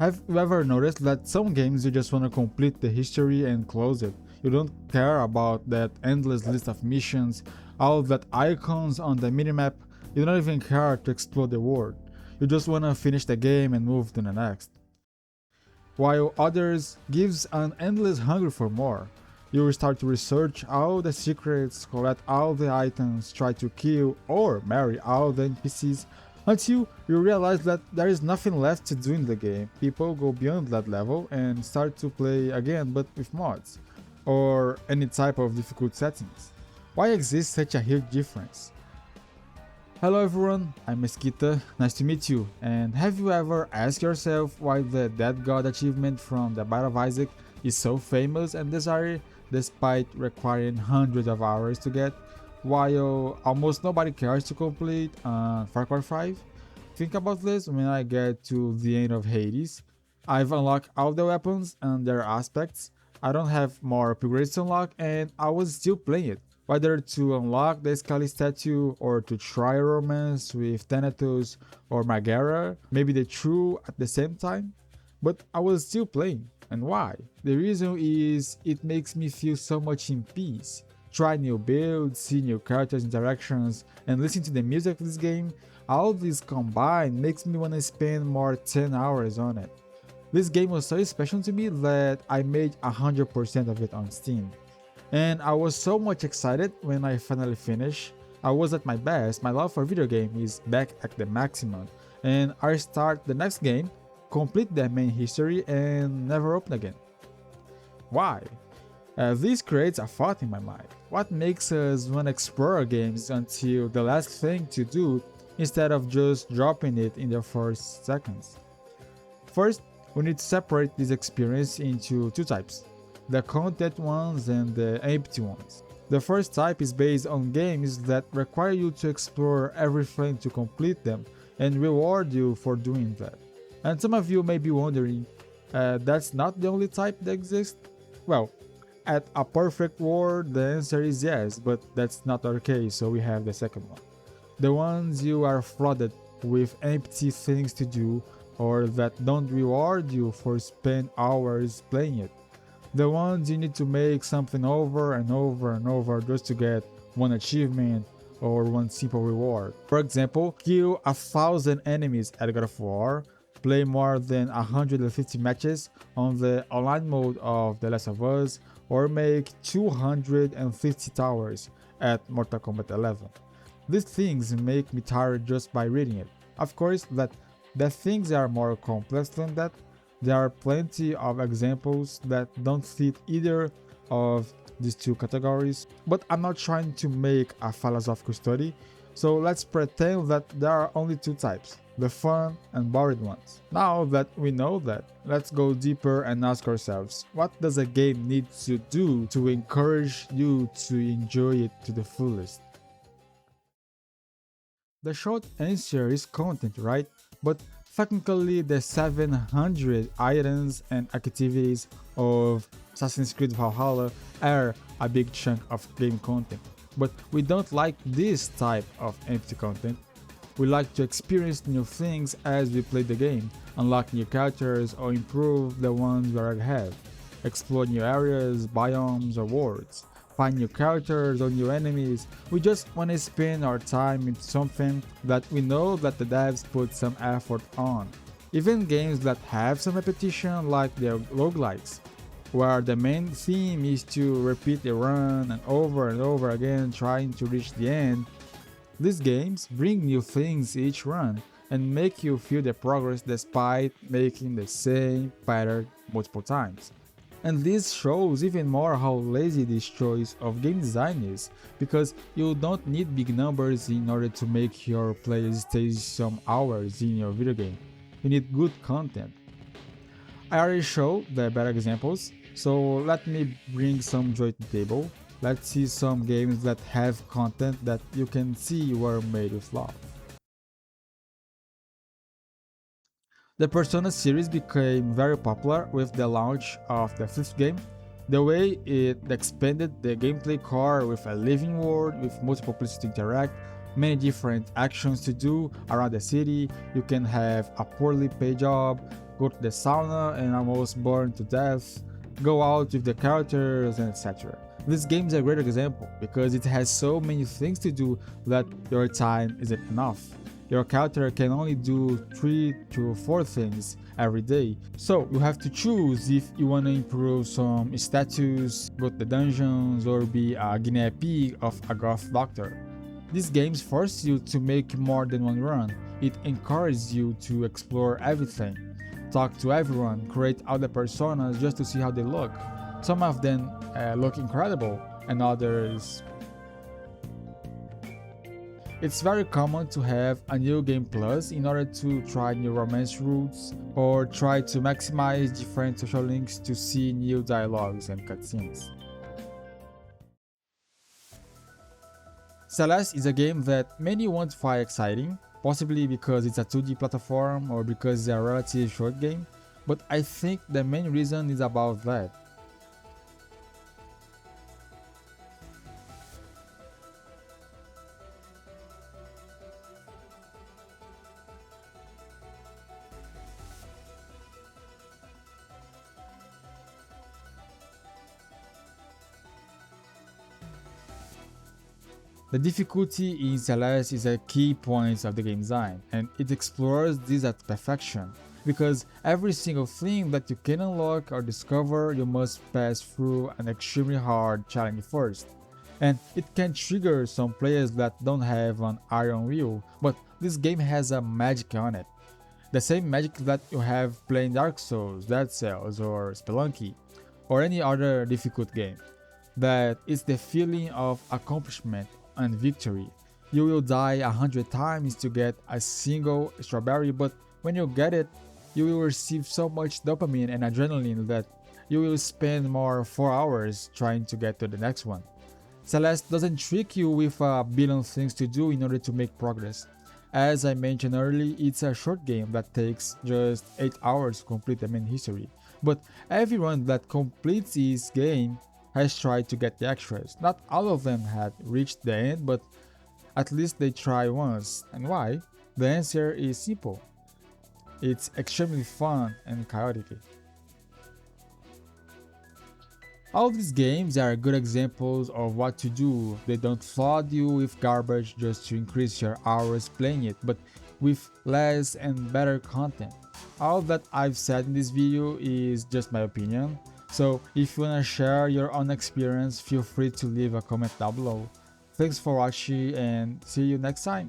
Have you ever noticed that some games you just want to complete the history and close it? You don't care about that endless list of missions, all that icons on the minimap, you don't even care to explore the world. You just want to finish the game and move to the next. While others gives an endless hunger for more. You will start to research all the secrets, collect all the items, try to kill or marry all the NPCs until you realize that there is nothing left to do in the game. People go beyond that level and start to play again but with mods or any type of difficult settings. Why exists such a huge difference? Hello everyone, I'm Mesquita, nice to meet you, and have you ever asked yourself why the Dead God achievement from the Bite of Isaac is so famous and desired despite requiring hundreds of hours to get, while almost nobody cares to complete Far Cry 5? Think about this when I get to the end of Hades. I've unlocked all the weapons and their aspects, I don't have more upgrades to unlock and I was still playing it. Whether to unlock the Scully statue or to try a romance with Thanatos or Megara, maybe the two at the same time, but I was still playing. And why? The reason is it makes me feel so much in peace. Try new builds, see new characters interactions, and listen to the music of this game, all this combined makes me wanna spend more 10 hours on it. This game was so special to me that I made 100% of it on Steam. And I was so much excited when I finally finished. I was at my best, my love for video game is back at the maximum, and I start the next game, complete the main history and never open again. Why? This creates a thought in my mind. What makes us want to explore games until the last thing to do instead of just dropping it in the first seconds? First, we need to separate this experience into two types, the content ones and the empty ones. The first type is based on games that require you to explore everything to complete them and reward you for doing that. And some of you may be wondering, that's not the only type that exists? Well, at a perfect world, the answer is yes, but that's not our case, so we have the second one. The ones you are flooded with empty things to do or that don't reward you for spend hours playing it. The ones you need to make something over and over and over just to get one achievement or one simple reward. For example, kill 1,000 enemies at God of War, play more than 150 matches on the online mode of The Last of Us, or make 250 towers at Mortal Kombat 11. These things make me tired just by reading it. Of course, that the things are more complex than that. There are plenty of examples that don't fit either of these two categories, but I'm not trying to make a philosophical study, so let's pretend that there are only two types, the fun and boring ones. Now that we know that, let's go deeper and ask ourselves, what does a game need to do to encourage you to enjoy it to the fullest? The short answer is content, right? But technically the 700 items and activities of Assassin's Creed Valhalla are a big chunk of game content. But we don't like this type of empty content. We like to experience new things as we play the game, unlock new characters or improve the ones we already have, explore new areas, biomes or worlds, find new characters or new enemies. We just want to spend our time into something that we know that the devs put some effort on. Even games that have some repetition like the roguelikes, where the main theme is to repeat the run and over again trying to reach the end. These games bring new things each run and make you feel the progress despite making the same pattern multiple times. And this shows even more how lazy this choice of game design is, because you don't need big numbers in order to make your players stay some hours in your video game. You need good content. I already showed the better examples, so let me bring some joy to the table. Let's see some games that have content that you can see were made with love. The Persona series became very popular with the launch of the fifth game. The way it expanded the gameplay core with a living world with multiple places to interact, many different actions to do around the city. You can have a poorly paid job, go to the sauna and almost burn to death, go out with the characters, and etc. This game is a great example because it has so many things to do that your time isn't enough. Your character can only do 3 to 4 things every day, so you have to choose if you want to improve some status, go to the dungeons, or be a guinea pig of a goth doctor. These games force you to make more than one run. It encourages you to explore everything, talk to everyone, create other personas just to see how they look. Some of them look incredible, and others. It's very common to have a new game plus in order to try new romance routes or try to maximize different social links to see new dialogues and cutscenes. Celeste is a game that many won't find exciting, possibly because it's a 2D platform or because it's a relatively short game, but I think the main reason is about that. The difficulty in Celeste is a key point of the game design, and it explores this at perfection, because every single thing that you can unlock or discover you must pass through an extremely hard challenge first. And it can trigger some players that don't have an iron will, but this game has a magic on it. The same magic that you have playing Dark Souls, Dead Cells, or Spelunky, or any other difficult game. That is the feeling of accomplishment and victory. You will die 100 times to get a single strawberry, but when you get it, you will receive so much dopamine and adrenaline that you will spend more 4 hours trying to get to the next one. Celeste doesn't trick you with a billion things to do in order to make progress. As I mentioned earlier, it's a short game that takes just 8 hours to complete the main history. But everyone that completes this game has tried to get the extras. Not all of them had reached the end, but at least they try once. And why? The answer is simple. It's extremely fun and chaotic. All these games are good examples of what to do. They don't flood you with garbage just to increase your hours playing it, but with less and better content. All that I've said in this video is just my opinion. So if you wanna share your own experience, feel free to leave a comment down below. Thanks for watching and see you next time.